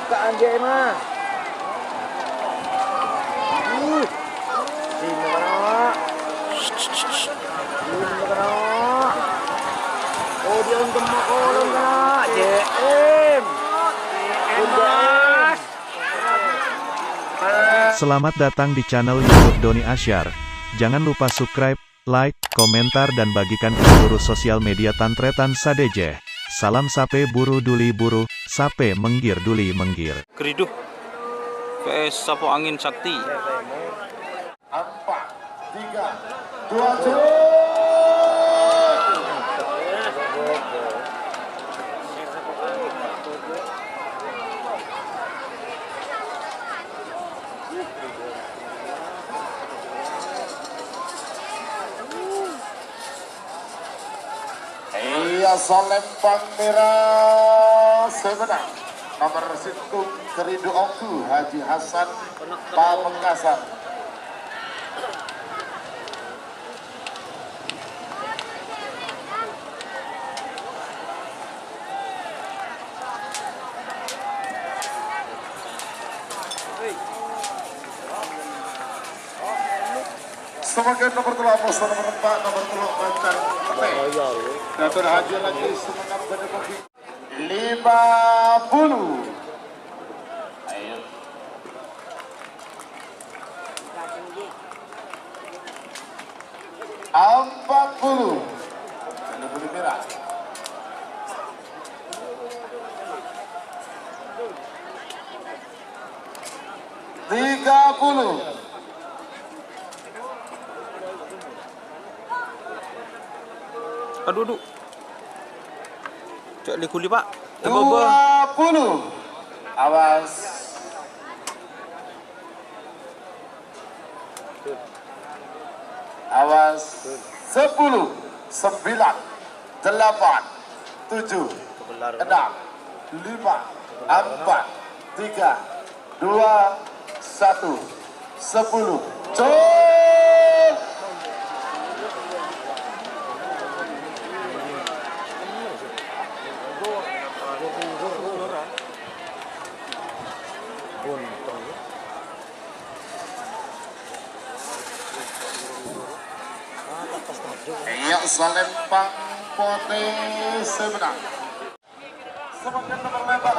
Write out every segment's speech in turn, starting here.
bukaan dia mah. Sini mana? Sini mana? Oh dia untuk makolong kena. JM. Selamat datang di channel YouTube Doni Asyar. Jangan lupa subscribe, like, komentar dan bagikan ke seluruh sosial media Tantretan Sadeje. Salam sape buru duli buru, sape menggir duli menggir. Keriduh PS sapu angin sakti. 4, 3, 2, Iya Salembang merah sebenang nomor situng Keridu Ongku Haji Hasan Pamekasan. Sebagai nomor telur poster nomor 4 nomor telur Banten Datur Haji lagi semangat berdemokrasi 50. Ayo 40 bulu merah 30. Aduh. Cek di kuli pak. 20. Awas. Awas. 10, 9, 8, 7, 6, 5, 4, 3, 2, 1. Sepuluh. Iya Salembang Pote sebenang. Semakin nomor lembak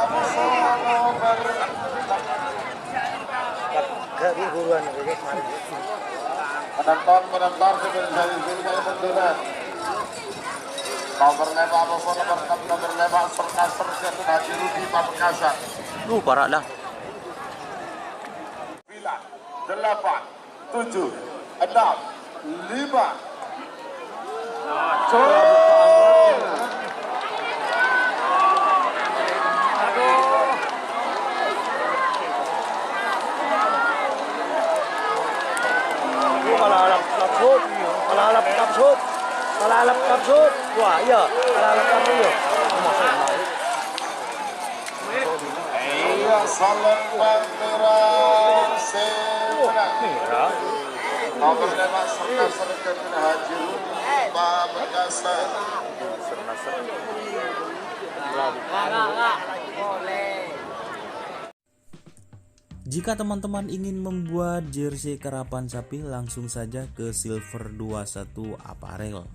menonton sebenarnya munduran. Nomor lembak nomor 6 nomor lembak serta serta Haji Rudi Pamekasan. Parah dah. 9, 8, 7, 6, 5. Kalalap kapsut. Wah iya, kalalap kapsut ya. Iya Salembang merah sebenang. Nomor 5 serta serta Haji Rudi Pamekasan. Jika teman-teman ingin membuat jersey karapan sapi, langsung saja ke Silver 21 Apparel.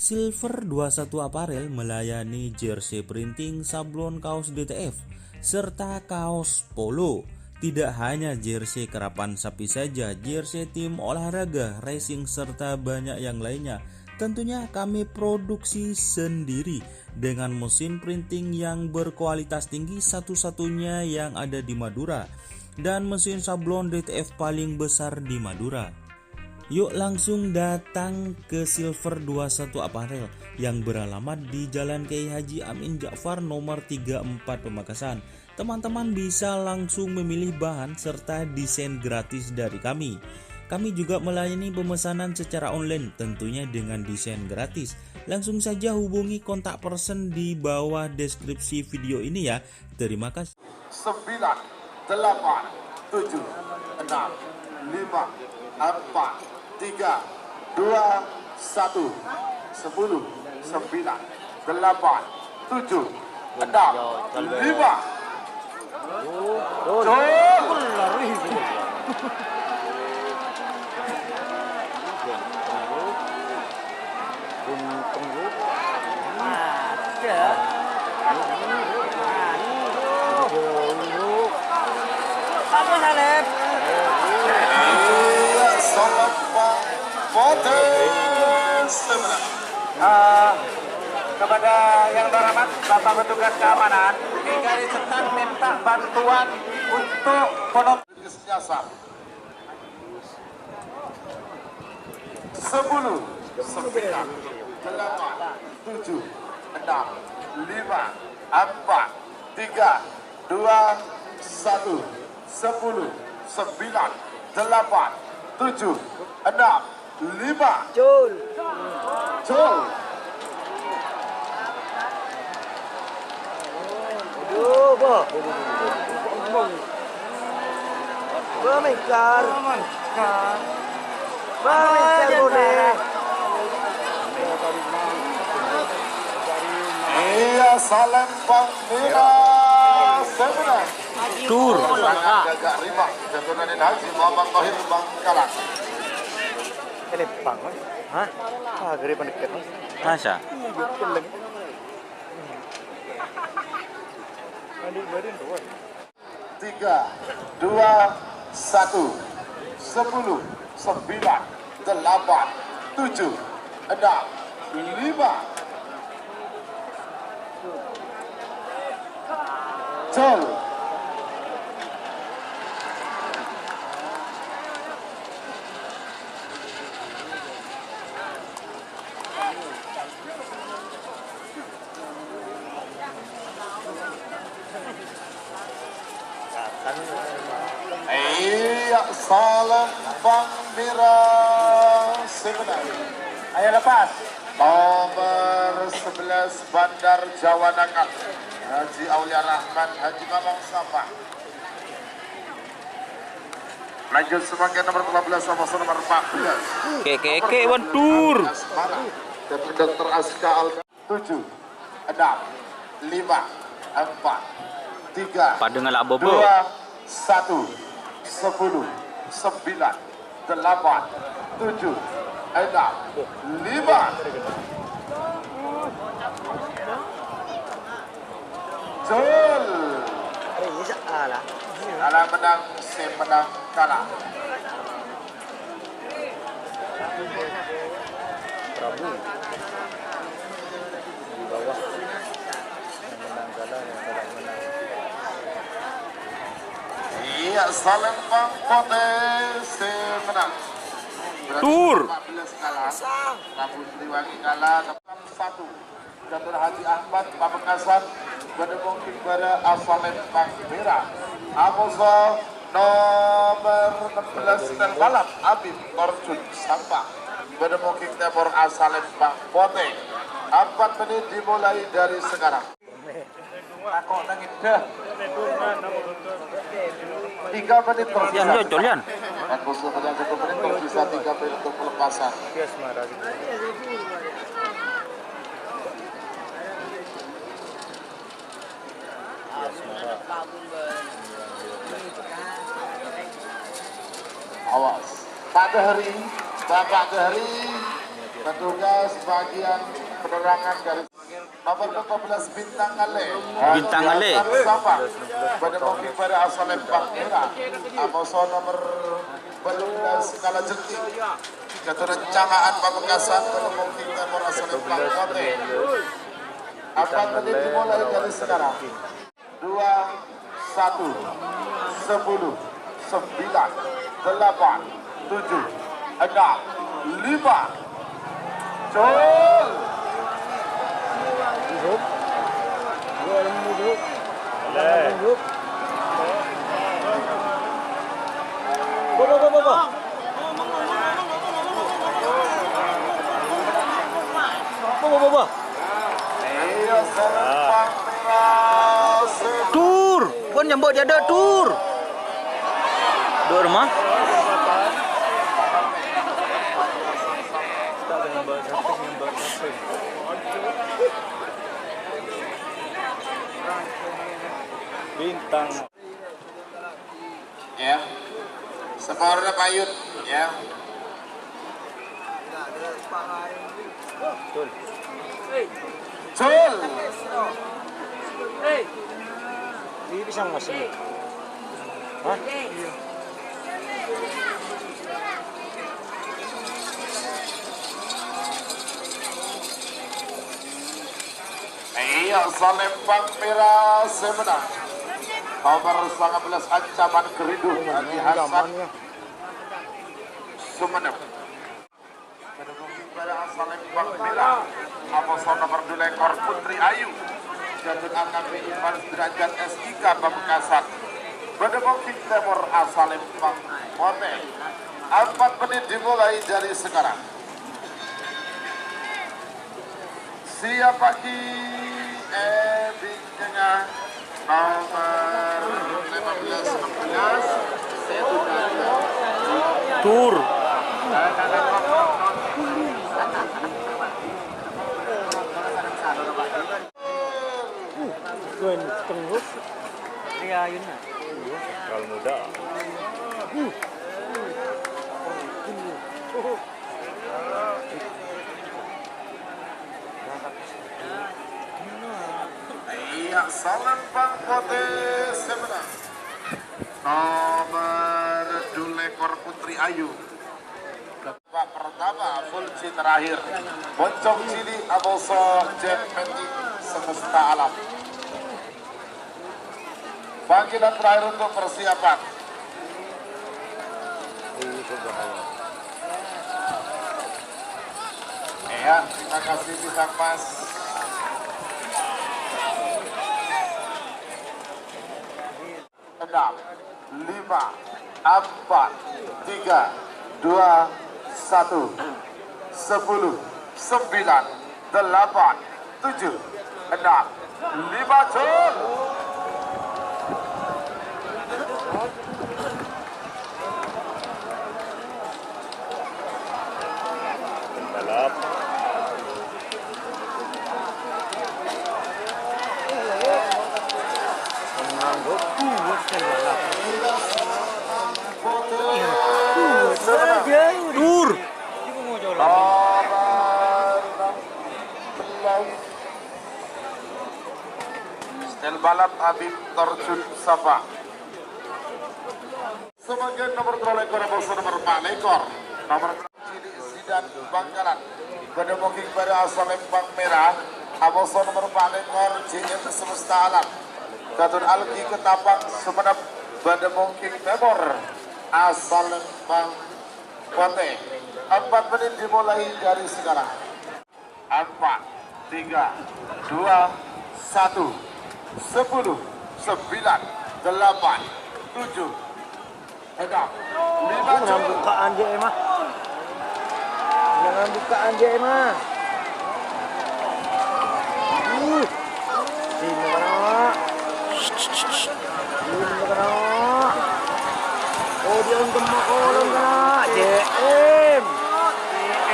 Silver 21 Apparel melayani jersey printing, sablon kaos DTF, serta kaos polo. Tidak hanya jersey karapan sapi saja, jersey tim olahraga, racing, serta banyak yang lainnya. Tentunya kami produksi sendiri dengan mesin printing yang berkualitas tinggi, satu-satunya yang ada di Madura, dan mesin sablon DTF paling besar di Madura. Yuk langsung datang ke Silver 21 Apparel yang beralamat di Jalan Kiai Haji Amin Ja'far nomor 34 Pamekasan. Teman-teman bisa langsung memilih bahan serta desain gratis dari kami. Kami juga melayani pemesanan secara online tentunya dengan desain gratis. Langsung saja hubungi kontak person di bawah deskripsi video ini ya. Terima kasih. 9, 8, 7, 6, 5, 4, 3, 2, 1, 10, 9, 8, 7, 6, 5, 4, 3, 2, 1. Apa Salep? Salam Bang Bote. Kepada yang terhormat Bapak petugas keamanan, di garis setan minta bantuan untuk penutup jasa. 10, 9, 8, 7, 6, 5, 4, 3, 2, 1, 10, 9, 8, 7, 6, 5. Cul. Jol. Aduh, boh. Memekar. Memekar boleh. Iya, salam Bang Mira. Sebenarnya. Tur. Sangat gagak rimah. Jatuhan Haji Muhammad Tahir Bangkalan. Ini bang. Hah? Ah, gede pendekat. Masa? Tiga, 2, 1, 10, 9, 8, 7, 6, 5. Jol. Iya, salam Bang Mira sebenarnya. Ayo lepas. Nomor 11 Bandar Jawa Nakal, Haji Aulia Rahman, Haji Mamang Sapa. Lanjut sebagai nomor 13 sama nomor 14. Keke wan tur. Dan Dr. Aska Al 7, 6, 5, 4, 3, Pada ngalak bobo. 2, 1, 10, 9, 8, 7, 6, 5. Jol. Ini salah. Kalah menang, saya menang kalah. Prabu. Di bawah. Yang menang kalah, yang tidak menang. Iya, salam Bang Pote, saya menang. Berarti Tur. 14 kalah. Prabu Sriwangi kalah 1. Jatuh Haji Ahmad Pamekasan Bademongking pada Asalem Bang Merah. Amosa nomor 16 terbalap Abid Torjun Sampah Bademongking Timur Asalem Bang Pote. 4 menit dimulai dari sekarang. Takok nangis dah. 3 menit tersisa. Yan, yo, Jolian. Dan khusus pada 1 menit tersisa 3 menit untuk pelepasan. Bias marah gitu. Awas. Pak Dehri, Bapak Dehri, petugas bagian penerangan dari nomor 14 Bintang Ale. Bintang Ale. Sama. Pada mobil pada asal Lembang Era. Amoso nomor 12 Kala Jengking. Jatuh rencangaan Pamekasan pada mobil nomor asal Lembang Kote. Apa tadi dimulai dari sekarang? 2, 1, 10, 9, 8, 7, 6, 5. Jol. Hidup. Gua yang hidup. Yang hidup. Bobo. Bobo. Iya, Lembang Merah. Tur. Wan nyambut dia ada tur. Dur mah. Bintang. ya. Skornya Payut ya. Jul. Ini bisa ngasih. Hah? Iya, Salembang Merah semenang. Nomor 19 ancaman keriduh bagi Hasan Sumeneb. Salembang Merah, Aposo nomor 2 ekor Putri Ayu. Jatun AKP Ivan Derajat SIK Pamekasan. Bademongking Timur Salembang Mote. 4 menit dimulai dari sekarang. Siap pagi Ebi Tengah nomor 15-16 Tur. Tuan tenggus. Iya, Yuna. Kalau muda. Iya, Salembang Mote semenang. Nomor 2 ekor Putri Ayu. Babak pertama Fulci terakhir. Boncong Cili Amoso Jet Meti Semesta Alam. Panggilan terakhir untuk persiapan. Ya, terima kasih Pisang Mas. Enam, 5, 4, 3, 2, 1, 10, 9, 8, 7, 6, 5, Jul. Balap. Tur. Stel balap Habib Torjun Sapa. Sebagian nomor 3 ekor Amoso nomor 4 ekor. Nomor Cili Zidan Bangkalan. Bademongking pada Salembang Merah. Amoso nomor 4 ekor JM Semesta Alam. Jatun Alki Ketapang Sumeneb. Bademongking Timur Salembang Mote. 4 menit dimulai dari sekarang. 4, 3, 2, 1, 10, 9, 8, 7, 6, 5, Jangan bukaan dia mah. Jangan bukaan dia mah. Sini kena. Sini kena. Oh dia untuk makolong kena. JM.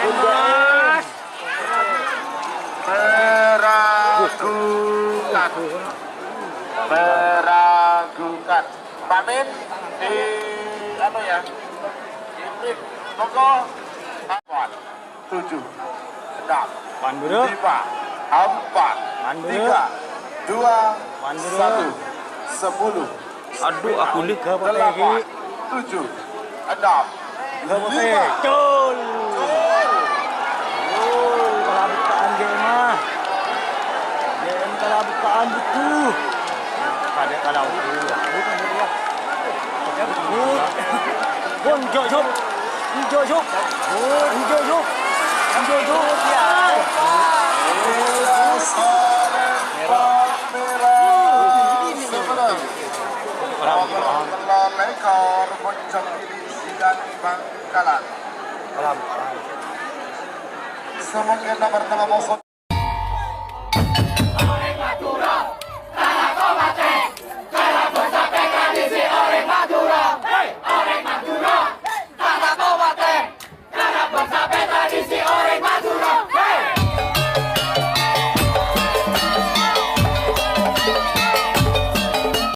JM. Meragukan. Pamit di apa ya? Ini monggo 4, 7, 6, Pandura. 5, 4, 3, 2, 1, 10. Aduh aku lik ke 8, 7, 6, 5. Col. Kalau bukaan dia mah. JM kalau bukaan buku. Pada kalau bukan dia. Hijau jok. Hijau jok. Hijau jok. Hijau jok ya. Lekor Boncong Cili Zidan Bangkalan. Semoga nomor 3